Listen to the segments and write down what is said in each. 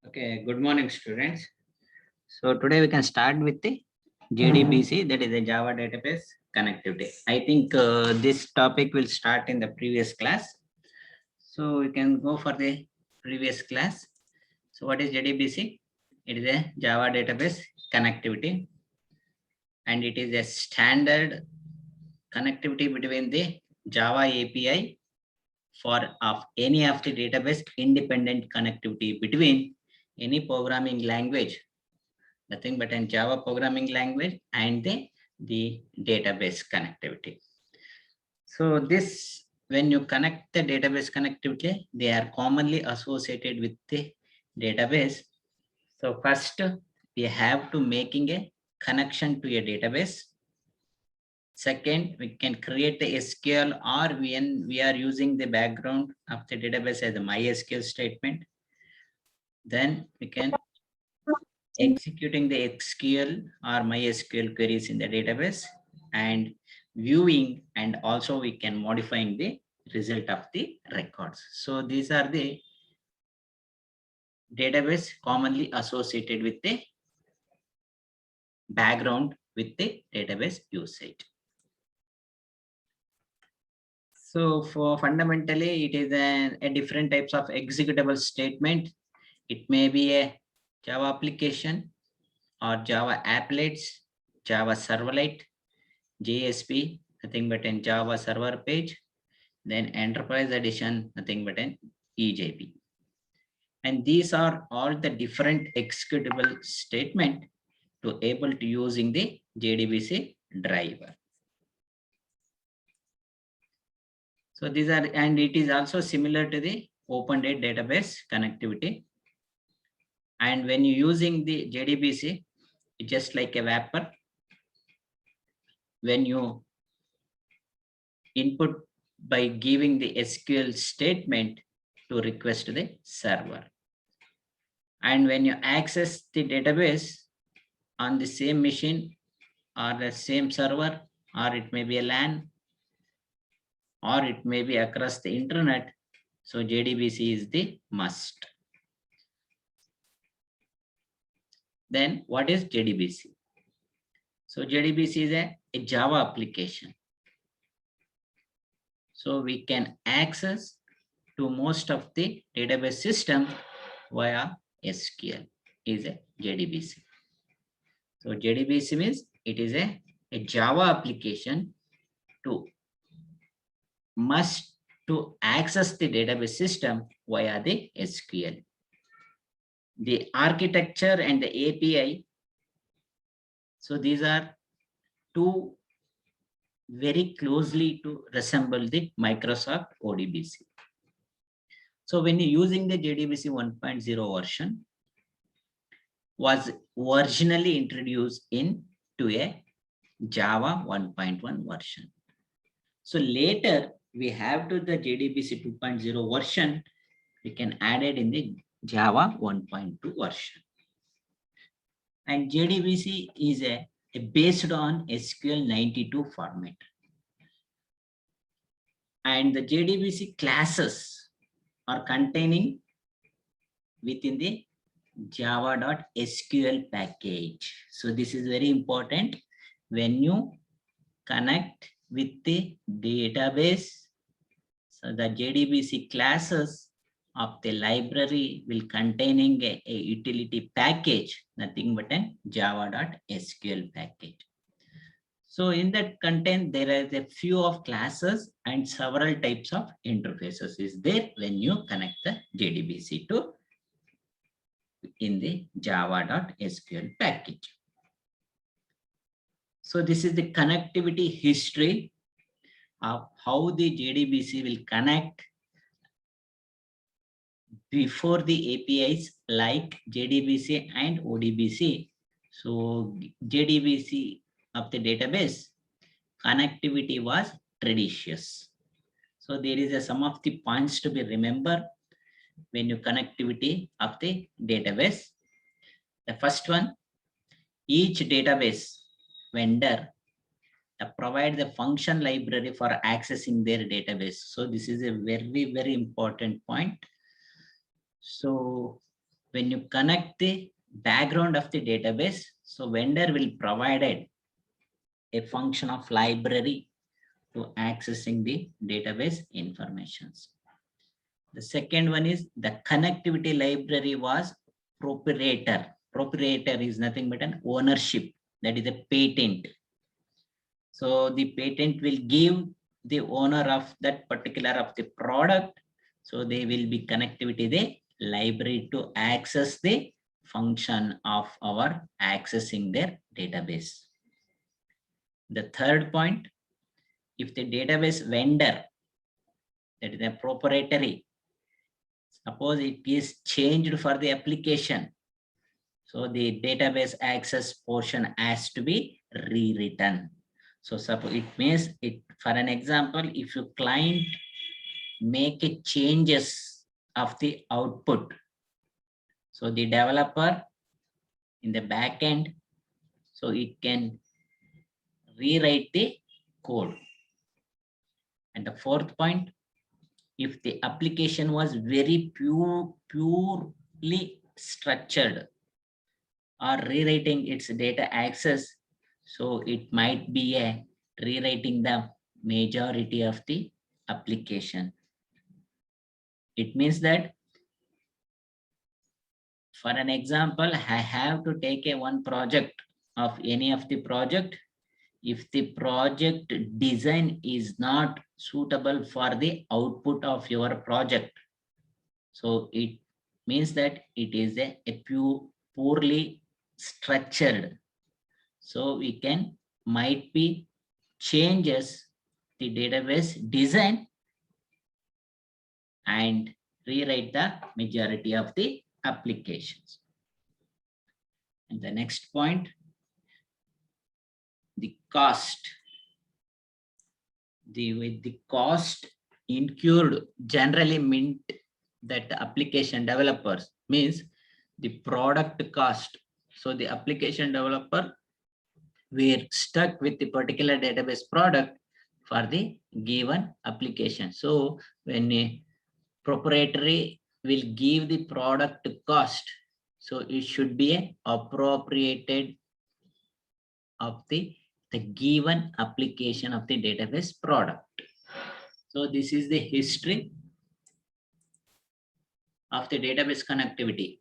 Okay, good morning, students. So today we can start with the JDBC, that is a Java database connectivity. I think this topic will start in the previous class. So we can go for the previous class. So what is JDBC? It is a Java database connectivity, and it is a standard connectivity between the Java API for any of the database independent connectivity between any programming language, nothing but in Java programming language, and the database connectivity. So this, when you connect the database connectivity, they are commonly associated with the database. So first, we have to making a connection to a database. Second, we can create the SQL, or when we are using the background of the database as a MySQL statement, then we can executing the SQL or MySQL queries in the database and viewing, and also we can modifying the result of the records. So these are the database commonly associated with the background with the database usage. So for fundamentally, it is a different types of executable statement. It may be a Java application or Java applets, Java servlet, JSP, nothing but in Java server page, then enterprise edition, nothing but in EJP. And these are all the different executable statement to able to using the JDBC driver. So these are, and it is also similar to the OpenDate database connectivity. And when you're using the JDBC, it's just like a wrapper. When you input by giving the SQL statement to request the server. And when you access the database on the same machine or the same server, or it may be a LAN, or it may be across the internet, so JDBC is the must. Then what is JDBC? So JDBC is a Java application. So we can access to most of the database system via SQL is a JDBC. So JDBC means it is a Java application must to access the database system via the SQL. The architecture and the API. So these are two very closely to resemble the Microsoft ODBC. So when you're using the JDBC 1.0 version, was originally introduced into a Java 1.1 version. So later we have to the JDBC 2.0 version, we can add it in the Java 1.2 version. And JDBC is a based on SQL 92 format. And the JDBC classes are containing within the java.sql package. So this is very important. When you connect with the database, so the JDBC classes of the library will containing a utility package, nothing but a java.sql package. So in that content, there is a few of classes and several types of interfaces is there when you connect the JDBC to in the java.sql package. So this is the connectivity history of how the JDBC will connect before the APIs like JDBC and ODBC. So JDBC of the database connectivity was traditious. So there is a some of the points to be remembered when you connectivity of the database. The first one, each database vendor provide the function library for accessing their database. So this is a very, very important point. So when you connect the background of the database, so vendor will provide a function of library to accessing the database informations. The second one is the connectivity library was proprietor. Proprietor is nothing but an ownership, that is a patent. So the patent will give the owner of that particular of the product. So they will be connectivity the library to access the function of our accessing their database. The third point, if the database vendor, that is a proprietary, suppose it is changed for the application, so the database access portion has to be rewritten. So suppose it means it, for an example, if your client make a changes of the output, so the developer in the back end, so it can rewrite the code. And the fourth point, if the application was very purely structured or rewriting its data access, so it might be a rewriting the majority of the application. It means that, for an example, I have to take a one project of any of the project. If the project design is not suitable for the output of your project, so it means that it is a poorly structured. So we can might be changes the database design and rewrite the majority of the applications. And the next point, the cost. With the cost incurred generally meant that the application developers means the product cost. So the application developer were stuck with the particular database product for the given application. So when a proprietary will give the product cost, so it should be a appropriated of the given application of the database product. So this is the history of the database connectivity.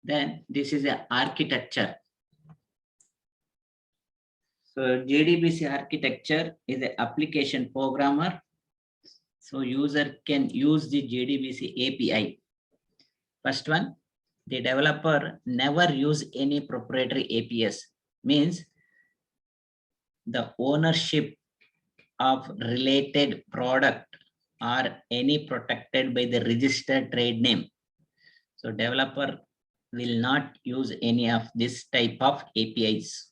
Then this is the architecture. So JDBC architecture is an application programmer. So user can use the JDBC API. First one, the developer never use any proprietary APIs, means the ownership of related product or any protected by the registered trade name. So developer will not use any of this type of APIs.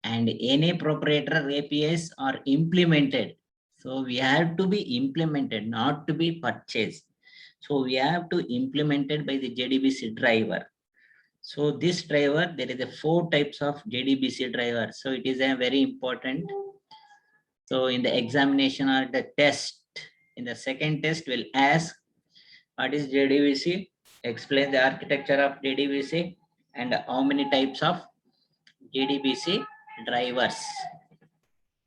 And any proprietary APIs are implemented. So we have to be implemented, not to be purchased. So we have to implement it by the JDBC driver. So this driver, there is a 4 types of JDBC driver. So it is a very important. So in the examination or the test, in the second test will ask what is JDBC, explain the architecture of JDBC and how many types of JDBC drivers.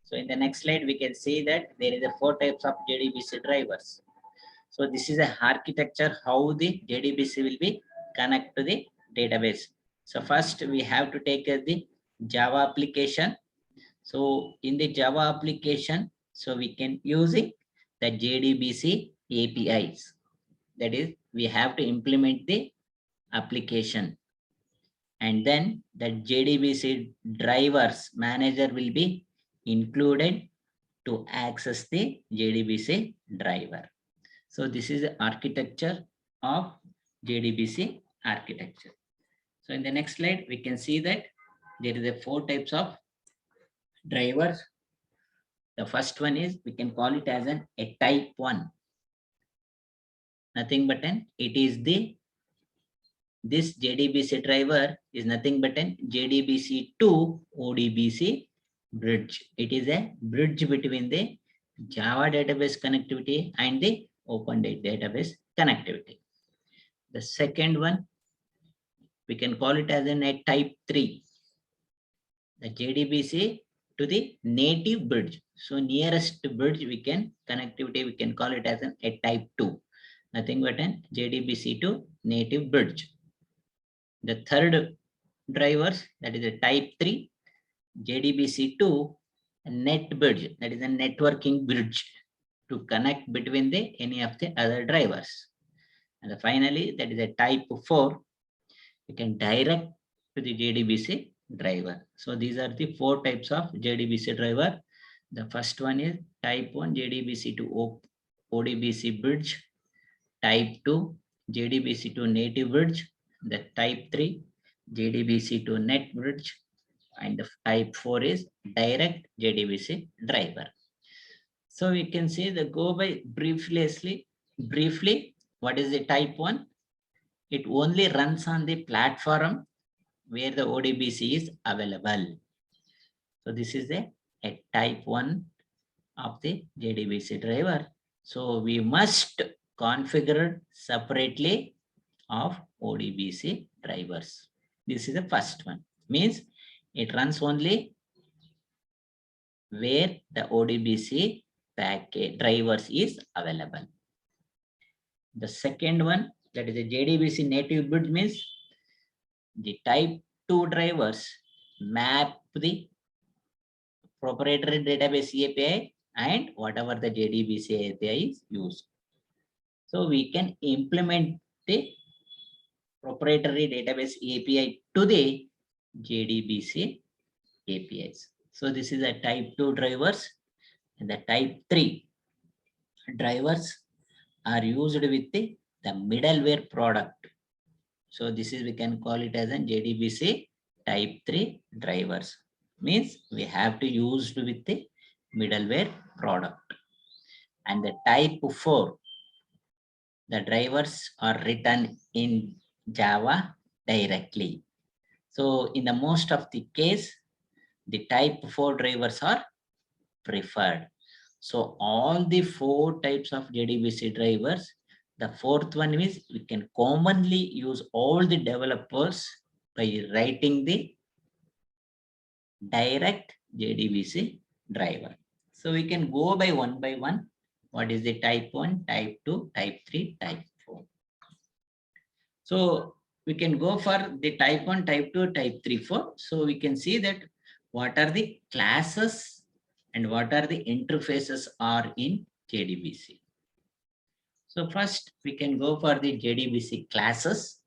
So in the next slide, we can see that there is a 4 types of JDBC drivers. So this is a architecture how the JDBC will be connect to the database. So first we have to take the Java application. So in the Java application, so we can use it, the JDBC APIs. That is, we have to implement the application. And then the JDBC drivers manager will be included to access the JDBC driver. So this is the architecture of JDBC architecture. So in the next slide, we can see that there is a 4 types of drivers. The first one is, we can call it as a type 1. Nothing but it is this JDBC driver is nothing but an JDBC to ODBC bridge. It is a bridge between the Java database connectivity and the Open Database connectivity. The second one, we can call it as a type 3. The JDBC to the native bridge. So nearest bridge we can connectivity, we can call it as a type 2. Nothing but an JDBC to native bridge. The third drivers, that is a type 3, JDBC to net bridge, that is a networking bridge to connect between the any of the other drivers. And finally, that is a type 4, you can direct to the JDBC driver. So these are the 4 types of JDBC driver. The first one is type 1 JDBC to ODBC bridge, type 2 JDBC to native bridge, the type 3 JDBC to net bridge, and the type 4 is direct JDBC driver. So we can say the go by briefly, what is the type 1? It only runs on the platform where the ODBC is available. So this is a type 1 of the JDBC driver. So we must configure separately of ODBC drivers. This is the first one. Means it runs only where the ODBC package drivers is available. The second one, that is a JDBC native bridge, means the type 2 drivers map the proprietary database API and whatever the JDBC API is used. So we can implement the proprietary database API to the JDBC APIs. So this is a type 2 drivers, and the type 3 drivers are used with the middleware product. So this is, we can call it as a JDBC type 3 drivers. Means we have to use with the middleware product. And the type 4, the drivers are written in Java directly. So in the most of the case, the type 4 drivers are preferred. So all the 4 types of JDBC drivers, the fourth one is we can commonly use all the developers by writing the direct JDBC driver. So we can go by one. What is the type 1, type 2, type 3, type 4. So we can go for the type 1, type 2, type 3, 4. So we can see that what are the classes and what are the interfaces are in JDBC. So first we can go for the JDBC classes.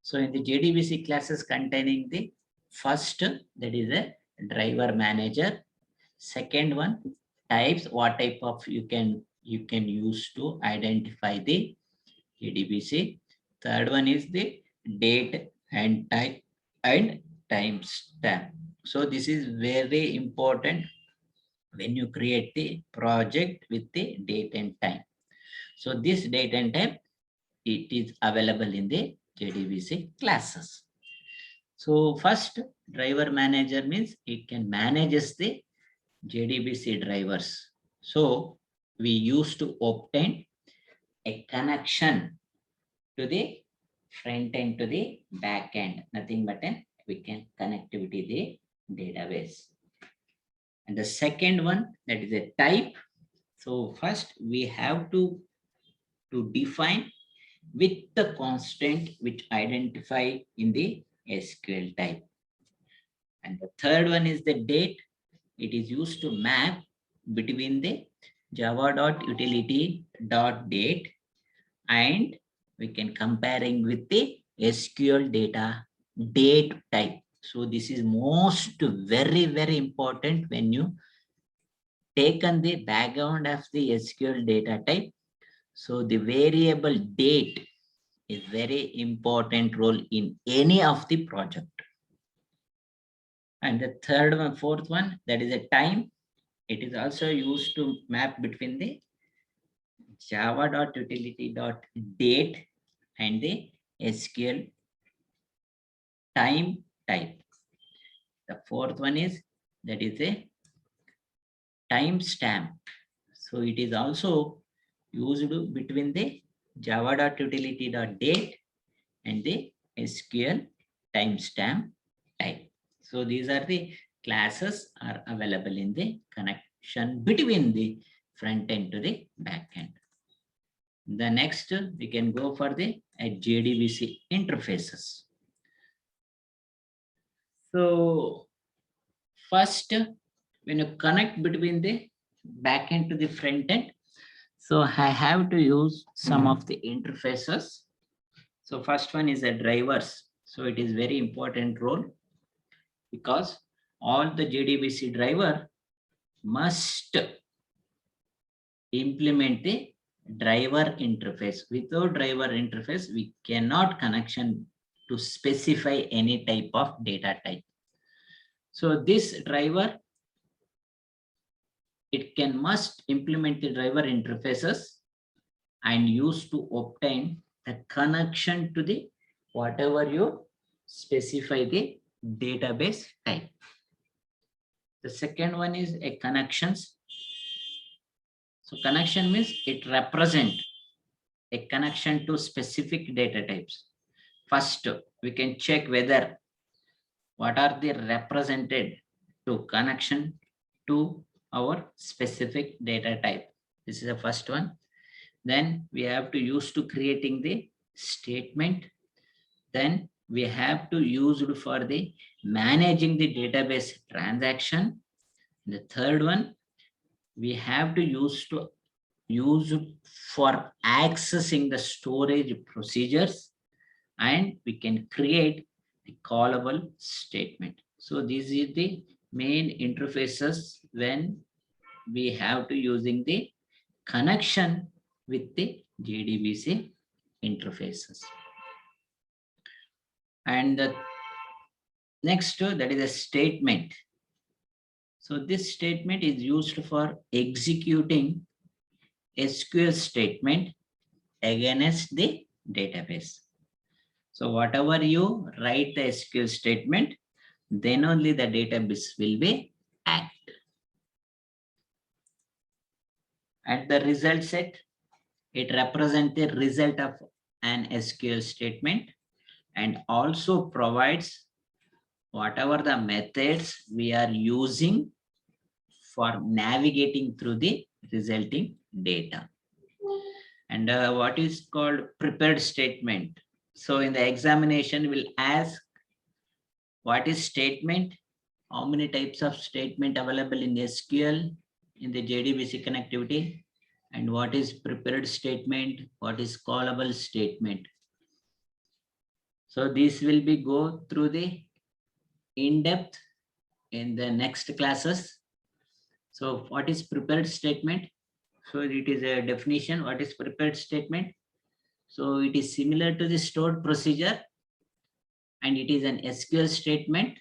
So in the JDBC classes containing the first, that is a driver manager. Second one, types, what type of you can use to identify the JDBC. Third one is the date and type and timestamp. So this is very important when you create the project with the date and time. So this date and time, it is available in the JDBC classes. So first, driver manager means it can manage the JDBC drivers. So we used to obtain a connection to the front end to the back end, nothing but we can connectivity the database. And the second one, that is a type. So first we have to define with the constant which identify in the SQL type. And the third one is the date. It is used to map between the java.utility.date, and we can comparing with the SQL data date type. So this is most very important when you taken the background of the SQL data type. So the variable date is very important role in any of the project. And the third one, fourth one, that is a time. It is also used to map between the java.utility.date and the SQL time type. The fourth one is, that is a timestamp. So it is also used between the java.utility.date and the SQL timestamp type. So these are the classes are available in the connection between the front end to the back end. The next we can go for the JDBC interfaces. So first, when you connect between the back end to the front end, so I have to use some of the interfaces. So first one is a drivers. So it is very important role because all the JDBC driver must implement the driver interface. Without driver interface, we cannot connection to specify any type of data type. So this driver, it can must implement the driver interfaces and use to obtain the connection to the whatever you specify the database type. The second one is a connections. So connection means it represent a connection to specific data types. First, we can check whether what are the represented to connection to our specific data type. This is the first one. Then we have to use to creating the statement. Then we have to use it for the managing the database transaction. The third one, we have to use for accessing the storage procedures, and we can create the callable statement. So these are the main interfaces when we have to using the connection with the JDBC interfaces. And the next, that is a statement. So this statement is used for executing SQL statement against the database. So whatever you write the SQL statement, then only the database will be active. And the result set, it represents the result of an SQL statement and also provides whatever the methods we are using for navigating through the resulting data. And what is called prepared statement. So in the examination, we'll ask what is statement, how many types of statement available in SQL in the JDBC connectivity, and what is prepared statement, what is callable statement. So this will be go through the in-depth in the next classes. So what is prepared statement? So it is a definition. What is prepared statement? So it is similar to the stored procedure, and it is an SQL statement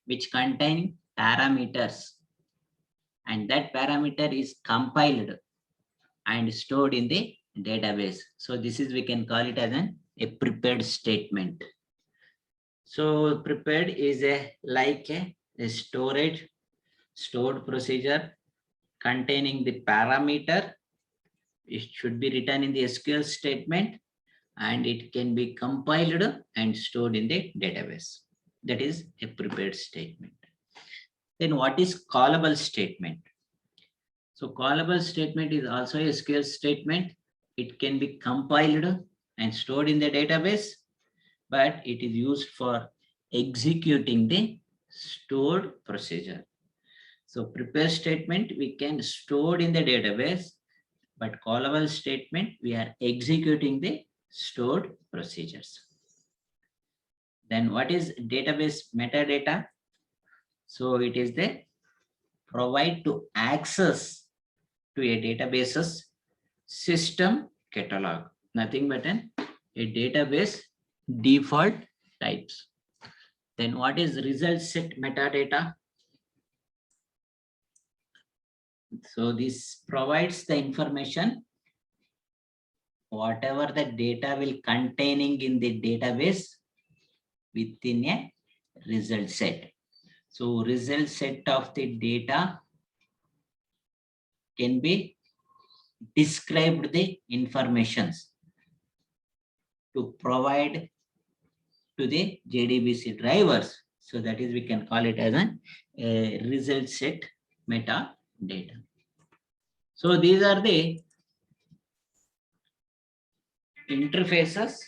which contain parameters, and that parameter is compiled and stored in the database. So this is, we can call it as a prepared statement. So prepared is like a stored procedure containing the parameter. It should be written in the SQL statement, and it can be compiled and stored in the database. That is a prepared statement. Then what is callable statement? So callable statement is also a SQL statement. It can be compiled and stored in the database, but it is used for executing the stored procedure. So prepare statement, we can store in the database, but callable statement, we are executing the stored procedures. Then what is database metadata? So it is the provide to access to a database's system catalog, nothing but a database default types. Then what is result set metadata? So this provides the information whatever the data will containing in the database within a result set. So result set of the data can be described the informations. to provide to the JDBC drivers. So that is, we can call it as a result set metadata. So these are the interfaces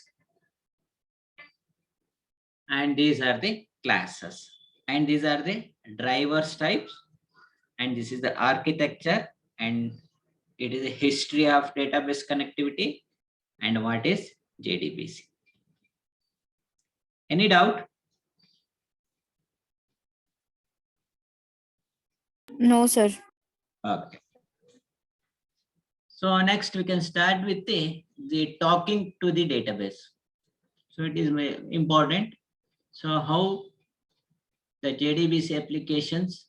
and these are the classes and these are the drivers types and this is the architecture and it is a history of database connectivity and what is JDBC. Any doubt? No, sir. Okay. So next we can start with the talking to the database. So it is very important. So how the JDBC applications,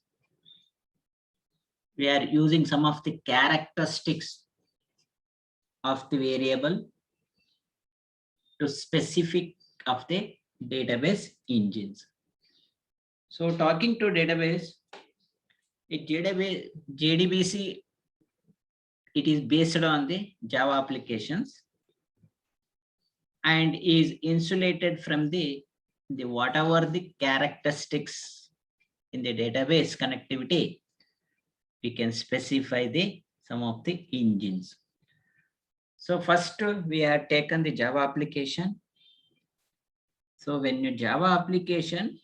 we are using some of the characteristics of the variable to specific of the database engines. So talking to database, JDBC, it is based on the Java applications and is insulated from the whatever the characteristics in the database connectivity, we can specify the some of the engines. So first we have taken the Java application. So when your Java application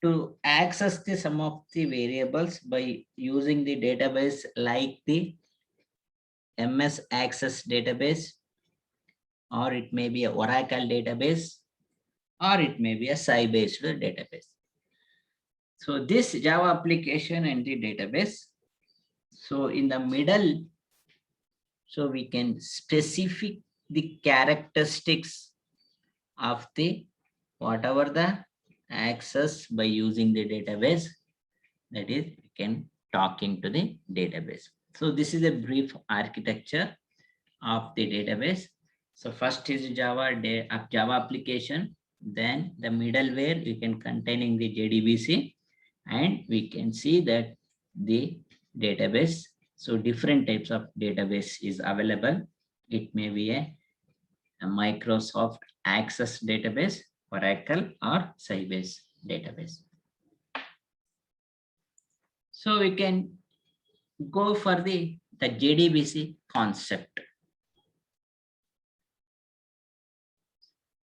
to access the some of the variables by using the database like the MS Access database, or it may be a Oracle database, or it may be a Sybase database. So this Java application and the database. So in the middle, so we can specify the characteristics of the whatever the access by using the database, that is we can talking to the database. So this is a brief architecture of the database. So first is Java application, then the middleware we can containing the JDBC, and we can see that the database. So different types of database is available. It may be a Microsoft Access database, Oracle, or Sybase database. So we can go for the JDBC concept.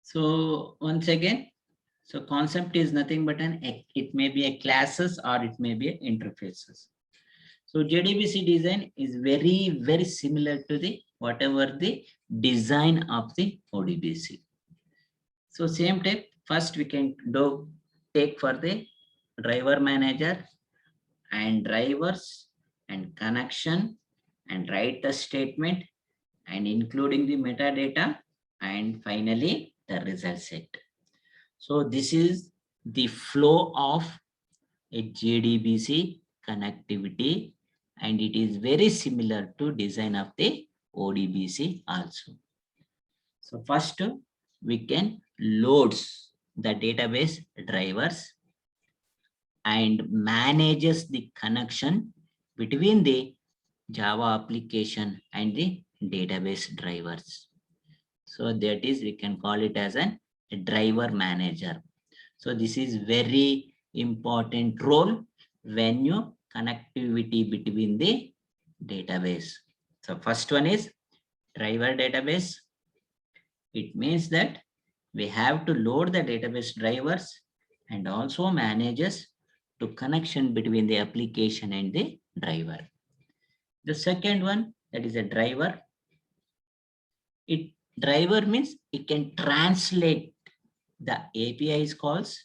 So once again, so concept is nothing but it may be a classes or it may be a interfaces. So JDBC design is very, very similar to the whatever the design of the ODBC. So same type, first we can take for the driver manager and drivers and connection and write the statement and including the metadata and finally the result set. So this is the flow of a JDBC connectivity and it is very similar to design of the ODBC also. So first we can load the database drivers and manages the connection between the Java application and the database drivers. So that is, we can call it as a driver manager. So this is very important role when you connectivity between the database. So first one is driver database. It means that we have to load the database drivers and also manages to connection between the application and the driver. The second one, that is a driver. Driver means it can translate the API's calls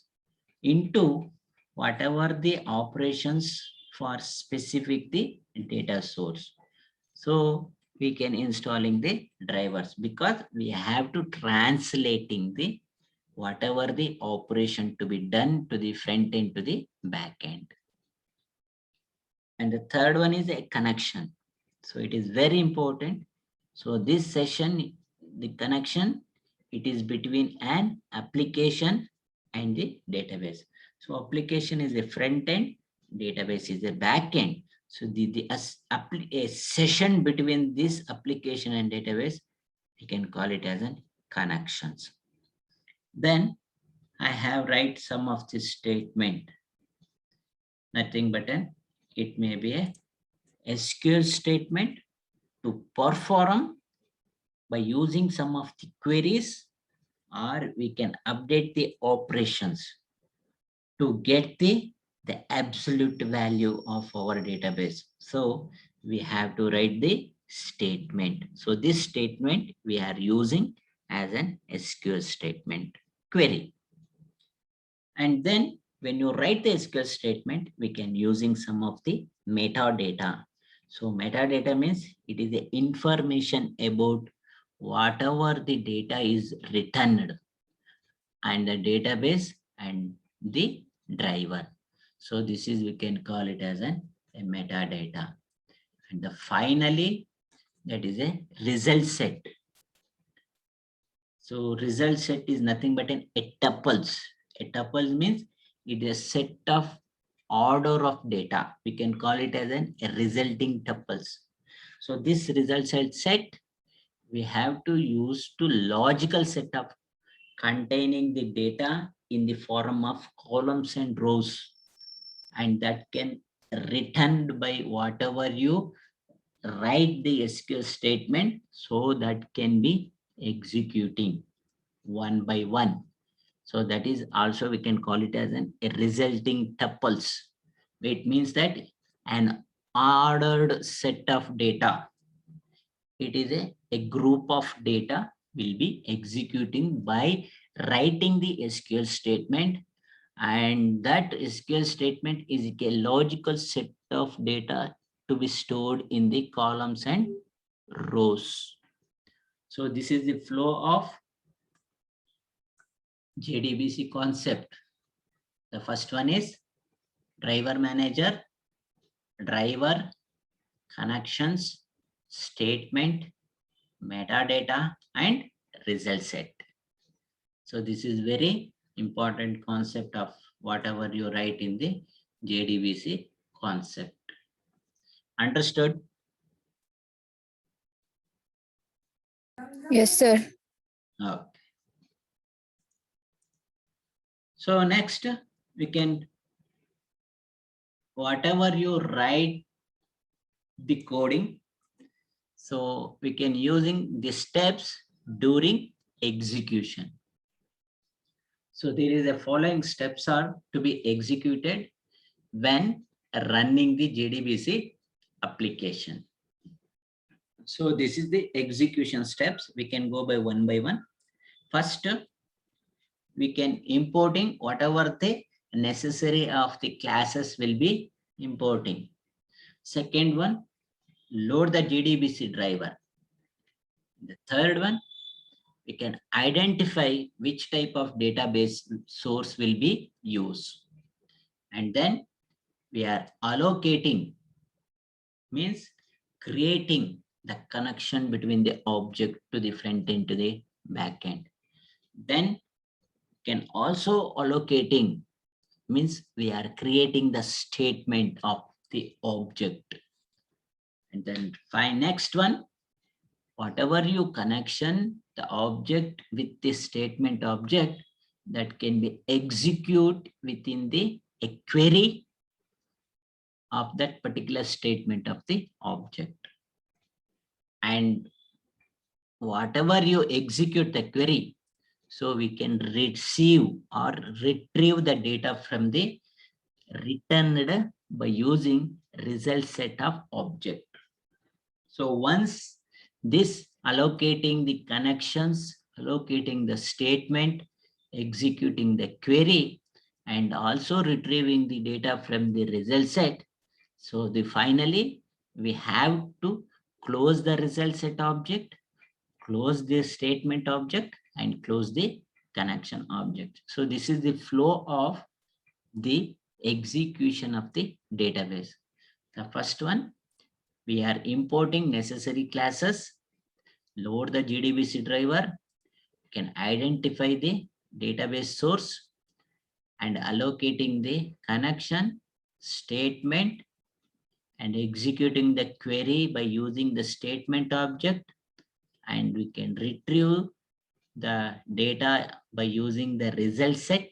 into whatever the operations for specific the data source. So we can installing the drivers because we have to translating the whatever the operation to be done to the front end to the back end. And the third one is a connection. So it is very important. So this session, the connection, it is between an application and the database. So application is a front end, database is a back end. So a session between this application and database, we can call it as an connections. Then I have write some of this statement. Nothing but it may be a SQL statement to perform by using some of the queries, or we can update the operations to get the absolute value of our database. So we have to write the statement. So this statement we are using as an SQL statement query. And then when you write the SQL statement, we can using some of the metadata. So metadata means it is the information about whatever the data is returned and the database and the driver. So this is, we can call it as a metadata. And the finally, that is a result set. So result set is nothing but a tuples. A tuple means it is a set of order of data. We can call it as a resulting tuples. So this result set we have to use to logical setup containing the data in the form of columns and rows, and that can returned by whatever you write the SQL statement, so that can be executing one by one. So that is also, we can call it as a resulting tuples. It means that an ordered set of data, it is a group of data will be executing by writing the SQL statement, and that SQL statement is a logical set of data to be stored in the columns and rows. So this is the flow of JDBC concept. The first one is driver manager, driver, connections, statement, metadata, and result set. So this is very important concept of whatever you write in the JDBC concept. Understood? Yes, sir. Okay. So next we can, whatever you write the coding, so we can using the steps during execution. So there is a following steps are to be executed when running the JDBC application. So this is the execution steps. We can go by one. First, we can importing whatever the necessary of the classes will be importing. Second one, load the JDBC driver. The third one, we can identify which type of database source will be used. And then we are allocating, means creating the connection between the object to the front end to the back end. Then can also allocating, means we are creating the statement of the object. And then find next one, whatever you connection the object with the statement object, that can be execute within the a query of that particular statement of the object. And whatever you execute the query, so we can receive or retrieve the data from the returned by using result set of object. So once this allocating the connections, allocating the statement, executing the query, and also retrieving the data from the result set. So the finally we have to close the result set object, close the statement object, and close the connection object. So this is the flow of the execution of the database. The first one, we are importing necessary classes, load the JDBC driver, can identify the database source, and allocating the connection, statement, and executing the query by using the statement object, and we can retrieve the data by using the result set.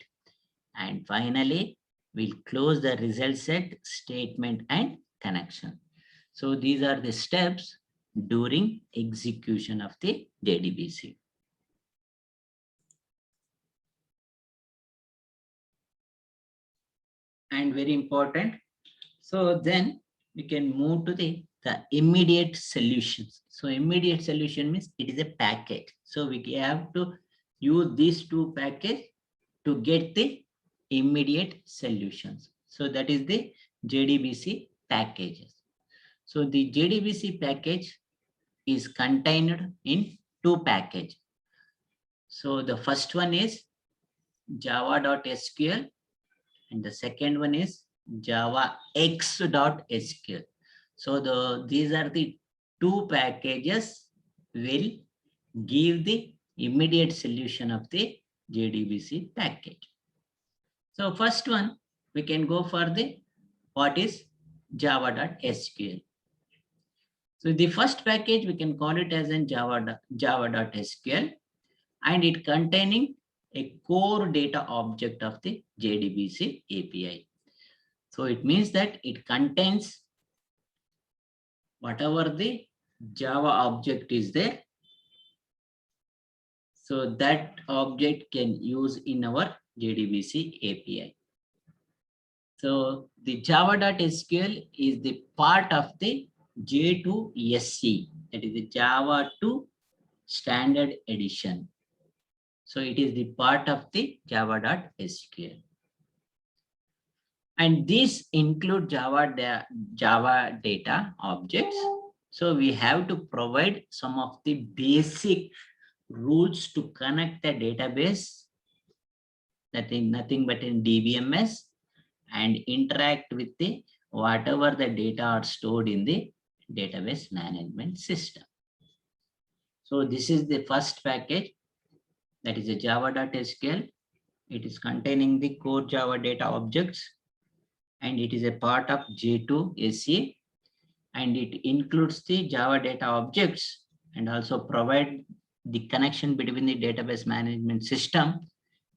And finally, we'll close the result set, statement and connection. So these are the steps during execution of the JDBC. And very important. So then we can move to the immediate solutions. So immediate solution means it is a package. So we have to use these two packages to get the immediate solutions. So that is the JDBC packages. So the JDBC package is contained in two packages. So the first one is java.sql and the second one is javax.sql. So these are the two packages will give the immediate solution of the JDBC package. So first one, we can go for the what is java.sql. So the first package, we can call it as in java.sql, and it containing a core data object of the JDBC API. So it means that it contains whatever the Java object is there. So that object can use in our JDBC API. So the java.sql is the part of the J2SE, that is the Java 2 Standard Edition. So it is the part of the java.sql. And this include Java data objects. So we have to provide some of the basic rules to connect the database, that is nothing but in DBMS, and interact with the whatever the data are stored in the database management system. So this is the first package, that is a java.sql. It is containing the core Java data objects, and it is a part of J2SE, and it includes the Java data objects and also provide the connection between the database management system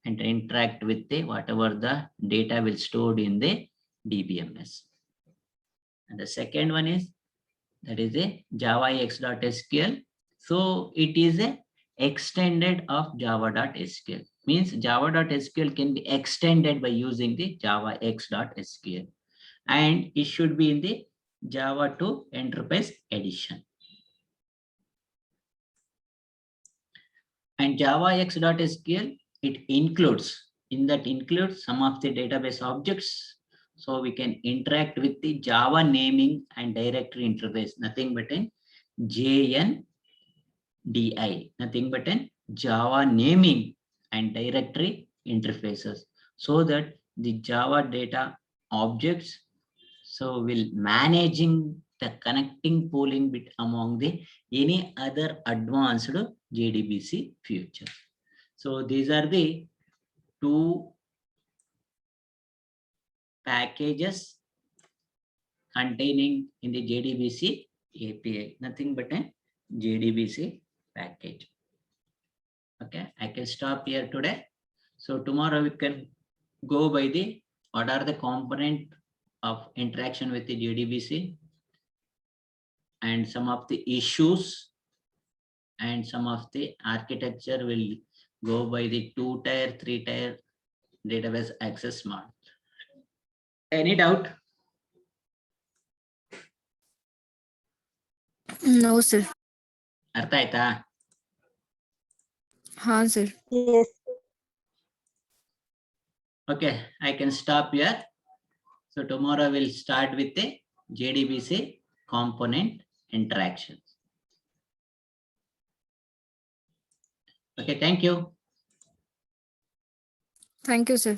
and interact with the whatever the data will stored in the DBMS. And the second one is, that is a javax.sql. So it is a extended of java.sql. Means java.sql can be extended by using the javax.sql, and it should be in the Java 2 Enterprise Edition. And javax.sql, it includes some of the database objects. So we can interact with the Java naming and directory interface, nothing but in JNDI, nothing but in Java naming and directory interfaces, so that the Java data objects so will managing the connecting pooling bit among the any other advanced JDBC features. So these are the two packages containing in the JDBC API, nothing but a JDBC package. Okay, I can stop here today. So tomorrow we can go by the what are the component of interaction with the JDBC and some of the issues, and some of the architecture will go by the 2-tier, 3-tier database access model. Any doubt? No, sir. Artha aita? हाँ, sir. Yes. Okay, I can stop here. So tomorrow we'll start with the JDBC component interactions. Okay, thank you. Thank you, sir.